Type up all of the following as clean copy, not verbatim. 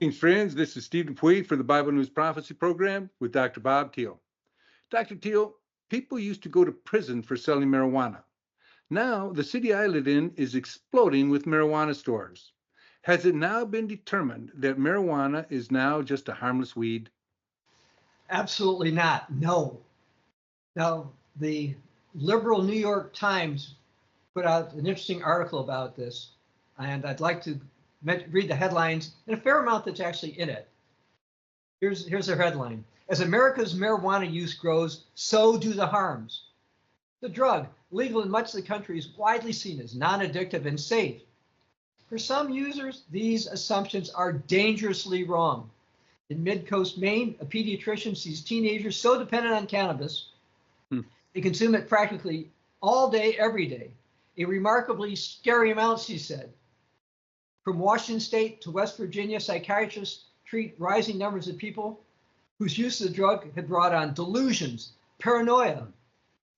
Greetings, friends. This is Steve Dupuie for the Bible News Prophecy Program with Dr. Bob Thiel. Dr. Thiel, people used to go to prison for selling marijuana. Now, the city I live in is exploding with marijuana stores. Has it now been determined that marijuana is now just a harmless weed? Absolutely not. No. Now, the liberal New York Times put out an interesting article about this, and I'd like to read the headlines and a fair amount that's actually in it. Here's their headline. As America's marijuana use grows, so do the harms. The drug, legal in much of the country, is widely seen as non-addictive and safe. For some users, these assumptions are dangerously wrong. In Mid-Coast Maine, a pediatrician sees teenagers so dependent on cannabis, they consume it practically all day, every day. A remarkably scary amount, she said. From Washington State to West Virginia, psychiatrists treat rising numbers of people whose use of the drug had brought on delusions, paranoia,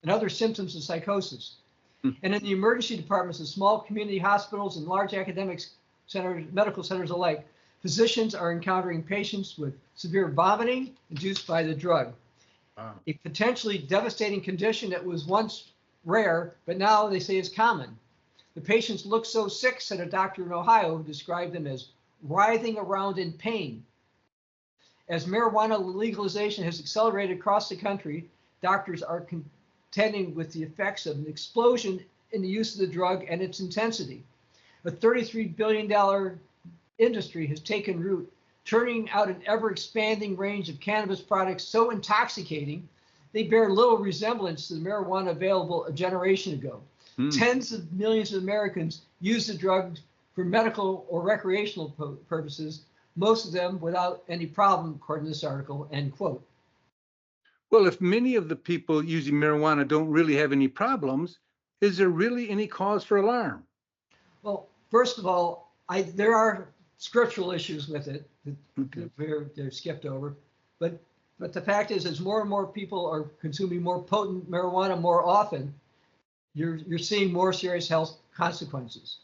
and other symptoms of psychosis. And in the emergency departments of small community hospitals and large academic centers, medical centers alike, physicians are encountering patients with severe vomiting induced by the drug. Wow. A potentially devastating condition that was once rare, but now they say is common. The patients look so sick, said a doctor in Ohio, who described them as writhing around in pain. As marijuana legalization has accelerated across the country, doctors are contending with the effects of an explosion in the use of the drug and its intensity. A $33 billion industry has taken root, turning out an ever-expanding range of cannabis products so intoxicating, they bear little resemblance to the marijuana available a generation ago. Tens of millions of Americans use the drug for medical or recreational purposes, most of them without any problem, according to this article, end quote. Well, if many of the people using marijuana don't really have any problems, is there really any cause for alarm? Well, first of all, there are scriptural issues with it that they're skipped over, but the fact is, as more and more people are consuming more potent marijuana more often, you're seeing more serious health consequences,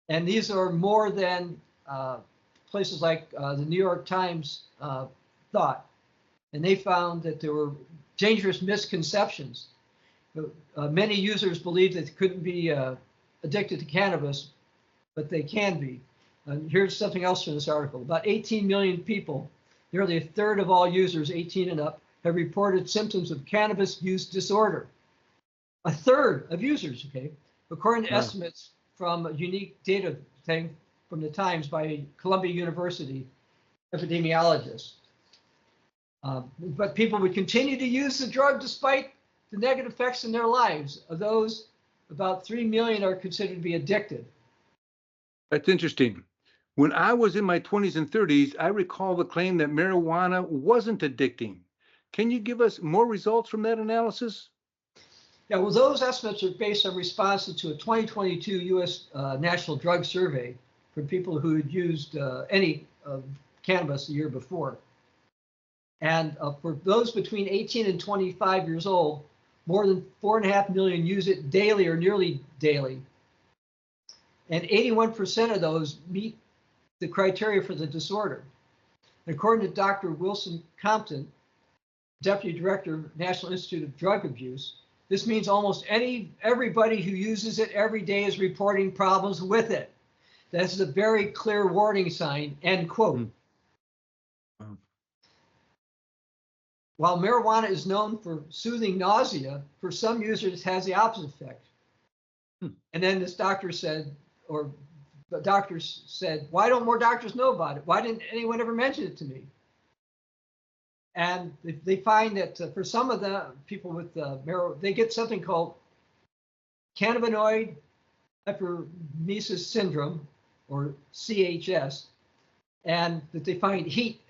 and these are more than places like the New York Times thought, and they found that there were dangerous misconceptions. Many users believe that they couldn't be addicted to cannabis, but they can be. Here's something else from this article. About 18 million people, nearly a third of all users 18 and up, have reported symptoms of cannabis use disorder. A third of users, okay, according to estimates from a unique data thing from the Times by Columbia University epidemiologists. But people would continue to use the drug despite the negative effects in their lives. Of those, about 3 million are considered to be addicted. That's interesting. When I was in my 20s and 30s, I recall the claim that marijuana wasn't addicting. Can you give us more results from that analysis? Yeah, well, those estimates are based on responses to a 2022 U.S. National Drug Survey from people who had used any cannabis the year before. And for those between 18 and 25 years old, more than 4.5 million use it daily or nearly daily. And 81% of those meet the criteria for the disorder. And according to Dr. Wilson Compton, Deputy Director of National Institute of Drug Abuse, this means almost everybody who uses it every day is reporting problems with it. That's a very clear warning sign, end quote. While marijuana is known for soothing nausea, for some users it has the opposite effect. And then this doctor said, or the doctors said, why don't more doctors know about it? Why didn't anyone ever mention it to me? And they find that for some of the people with marijuana, they get something called cannabinoid hyperemesis syndrome, or CHS, and that they find heat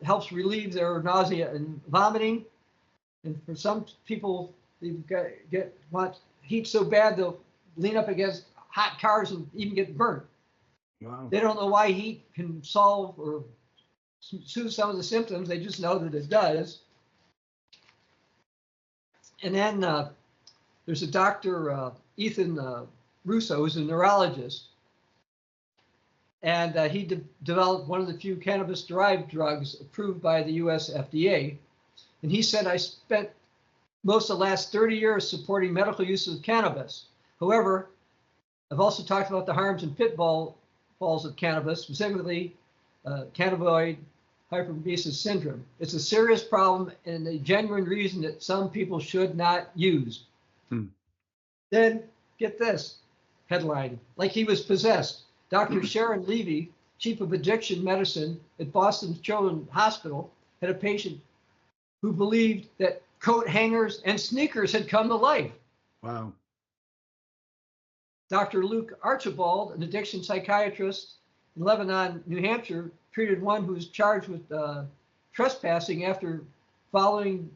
helps relieve their nausea and vomiting. And for some people, they want heat so bad they'll lean up against hot cars and even get burnt. Wow. They don't know why heat can solve or soothe some of the symptoms. They just know that it does. And then there's a doctor, Ethan Russo, who's a neurologist. And he developed one of the few cannabis-derived drugs approved by the US FDA. And he said, I spent most of the last 30 years supporting medical use of cannabis. However, I've also talked about the harms and pitfalls of cannabis, specifically cannabinoid hyperemesis syndrome. It's a serious problem and a genuine reason that some people should not use. Then, get this headline, like he was possessed. Dr. Sharon Levy, chief of addiction medicine at Boston Children's Hospital, had a patient who believed that coat hangers and sneakers had come to life. Wow. Dr. Luke Archibald, an addiction psychiatrist in Lebanon, New Hampshire, treated one who was charged with trespassing after following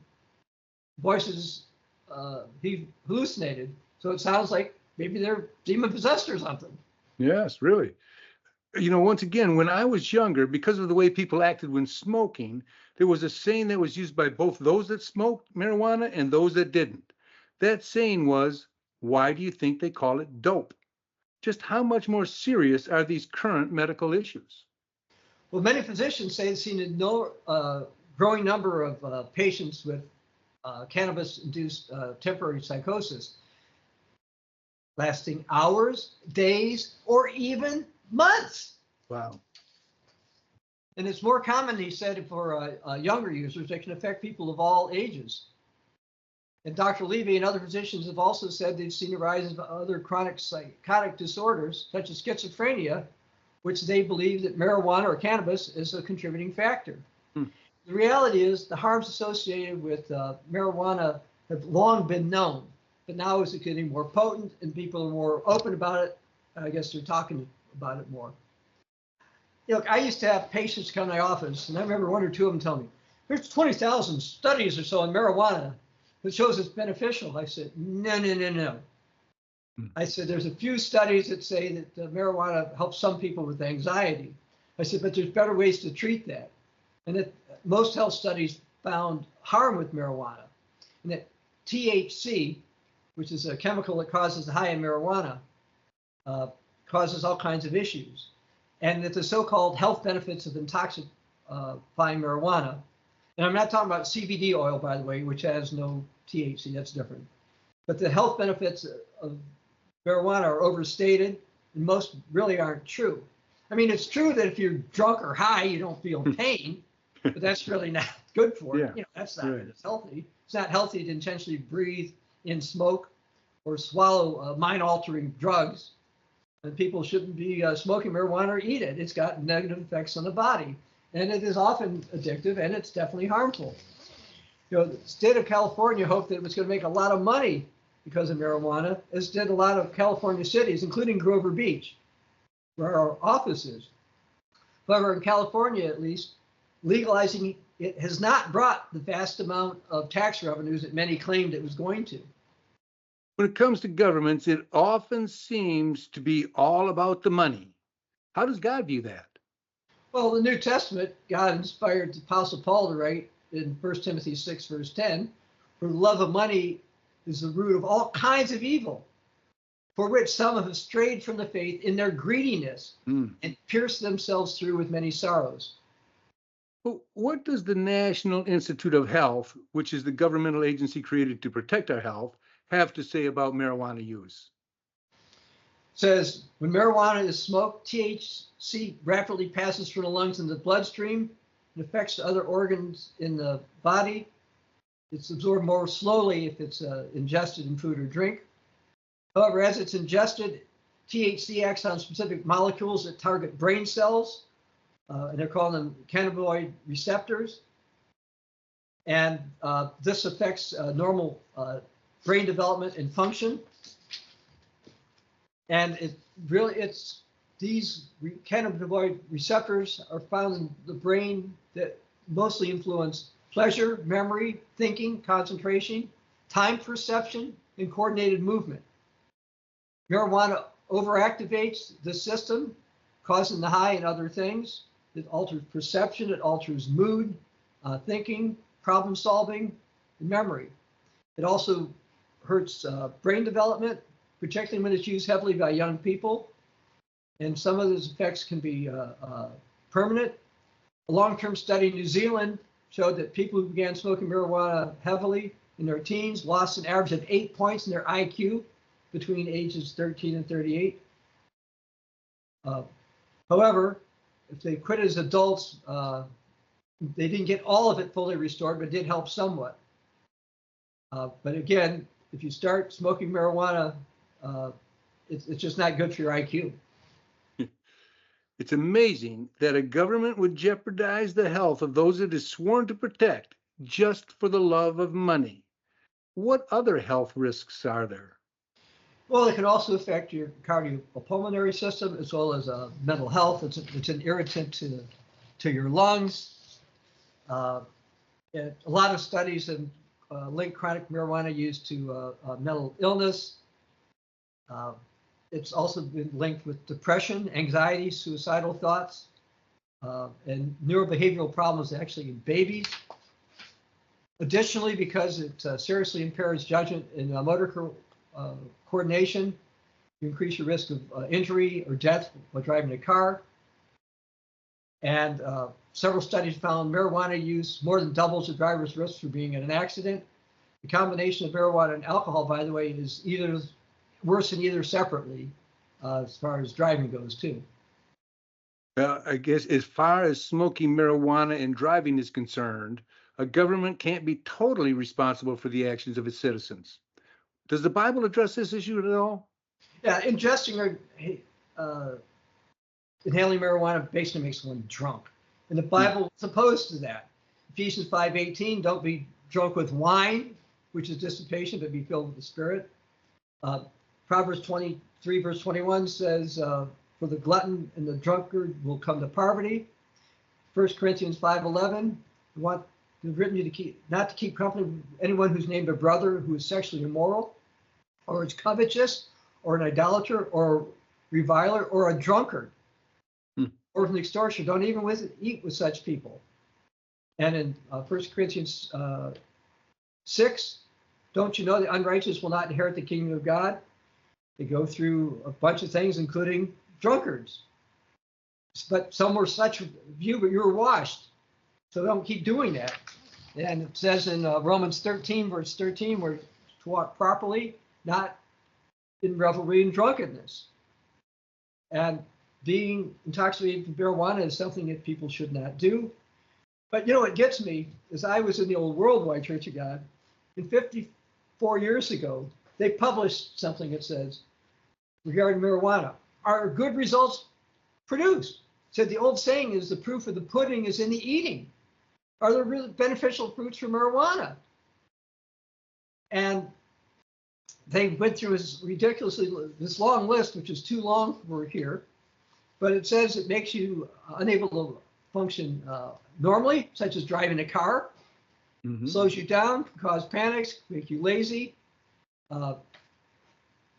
voices he hallucinated. So it sounds like maybe they're demon possessed or something. Yes, really. You know, once again, when I was younger, because of the way people acted when smoking, there was a saying that was used by both those that smoked marijuana and those that didn't. That saying was, why do you think they call it dope? Just how much more serious are these current medical issues? Well, many physicians say they've seen a growing number of patients with cannabis-induced temporary psychosis lasting hours, days, or even months. Wow. And it's more common, he said, for younger users. It can affect people of all ages. And Dr. Levy and other physicians have also said they've seen a rise of other chronic psychotic disorders, such as schizophrenia, which they believe that marijuana or cannabis is a contributing factor. The reality is the harms associated with marijuana have long been known, but now as it's getting more potent and people are more open about it, I guess they're talking about it more. You know, I used to have patients come to my office, and I remember one or two of them telling me, there's 20,000 studies or so on marijuana that shows it's beneficial. I said, no. I said, there's a few studies that say that marijuana helps some people with anxiety. I said, but there's better ways to treat that. And that most health studies found harm with marijuana. And that THC, which is a chemical that causes the high in marijuana, causes all kinds of issues. And that the so-called health benefits of intoxifying marijuana, and I'm not talking about CBD oil, by the way, which has no THC, that's different. But the health benefits of marijuana are overstated, and most really aren't true. I mean, it's true that if you're drunk or high, you don't feel pain, but that's really not good for you. You know, that's not right. It's healthy. It's not healthy to intentionally breathe in smoke or swallow mind-altering drugs. And people shouldn't be smoking marijuana or eat it. It's got negative effects on the body. And it is often addictive, and it's definitely harmful. You know, the state of California hoped that it was going to make a lot of money because of marijuana, as did a lot of California cities, including Grover Beach, where our office is. However, in California, at least, legalizing it has not brought the vast amount of tax revenues that many claimed it was going to. When it comes to governments, it often seems to be all about the money. How does God view that? Well, the New Testament, God inspired the Apostle Paul to write in 1 Timothy 6, verse 10, for the love of money is the root of all kinds of evil, for which some have strayed from the faith in their greediness and pierced themselves through with many sorrows. Well, what does the National Institute of Health, which is the governmental agency created to protect our health, have to say about marijuana use? It says, when marijuana is smoked, THC rapidly passes from the lungs into the bloodstream and affects the other organs in the body. It's absorbed more slowly if it's ingested in food or drink. However, as it's ingested, THC acts on specific molecules that target brain cells, and they're calling them cannabinoid receptors. And this affects normal brain development and function. And these cannabinoid receptors are found in the brain that mostly influence pleasure, memory, thinking, concentration, time perception, and coordinated movement. Marijuana overactivates the system, causing the high and other things. It alters perception, it alters mood, thinking, problem solving, and memory. It also hurts brain development, particularly when it's used heavily by young people. and some of those effects can be permanent. A long-term study in New Zealand showed that people who began smoking marijuana heavily in their teens lost an average of 8 points in their IQ between ages 13 and 38. However, if they quit as adults, they didn't get all of it fully restored, but it did help somewhat. But again, if you start smoking marijuana, it's just not good for your IQ. It's amazing that a government would jeopardize the health of those it is sworn to protect just for the love of money. What other health risks are there? Well, it can also affect your cardiopulmonary system as well as mental health. It's an irritant to your lungs. A lot of studies have linked chronic marijuana use to mental illness. It's also been linked with depression, anxiety, suicidal thoughts, and neurobehavioral problems actually in babies. Additionally, because it seriously impairs judgment and motor coordination, you increase your risk of injury or death while driving a car. And several studies found marijuana use more than doubles the driver's risk for being in an accident. The combination of marijuana and alcohol, by the way, is either worse than either separately as far as driving goes, too. Well, I guess as far as smoking marijuana and driving is concerned, a government can't be totally responsible for the actions of its citizens. Does the Bible address this issue at all? Yeah, ingesting or inhaling marijuana basically makes one drunk. And the Bible is opposed to that. Ephesians 5:18, don't be drunk with wine, which is dissipation, but be filled with the Spirit. Proverbs 23, verse 21 says, for the glutton and the drunkard will come to poverty. 1 Corinthians 5:11, written you to not to keep company with anyone who's named a brother who is sexually immoral, or is covetous, or an idolater, or a reviler, or a drunkard, or an extortioner. Don't even eat with such people. And in 1 Corinthians 6, don't you know the unrighteous will not inherit the kingdom of God? They go through a bunch of things, including drunkards. But some were such of you, but you were washed. So don't keep doing that. And it says in Romans 13, verse 13, we're to walk properly, not in revelry and drunkenness. And being intoxicated with marijuana is something that people should not do. But you know what gets me is I was in the old Worldwide Church of God, and 54 years ago, they published something that says, regarding marijuana, are good results produced? Said the old saying is the proof of the pudding is in the eating. Are there really beneficial fruits from marijuana? And they went through this long list, which is too long for here, but it says it makes you unable to function normally, such as driving a car, slows you down, can cause panics, make you lazy.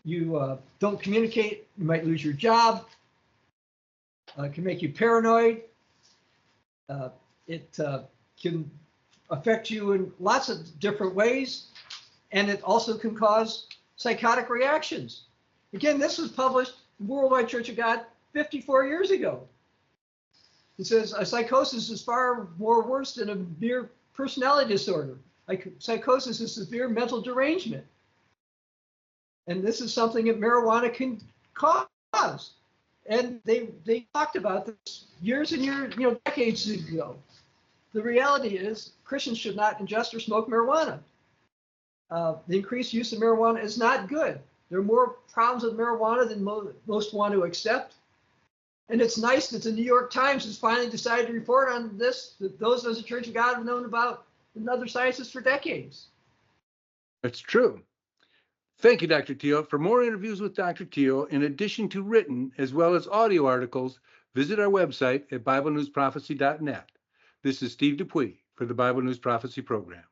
You don't communicate, you might lose your job, can make you paranoid. It can affect you in lots of different ways, and it also can cause psychotic reactions. Again, this was published in Worldwide Church of God 54 years ago. It says a psychosis is far more worse than a mere personality disorder. Like psychosis is severe mental derangement. And this is something that marijuana can cause. And they talked about this years and years, decades ago. The reality is Christians should not ingest or smoke marijuana. The increased use of marijuana is not good. There are more problems with marijuana than most want to accept. And it's nice that the New York Times has finally decided to report on this, that those of us at Church of God have known about in other sciences for decades. That's true. Thank you, Dr. Thiel. For more interviews with Dr. Thiel, in addition to written as well as audio articles, visit our website at BibleNewsProphecy.net. This is Steve Dupuie for the Bible News Prophecy Program.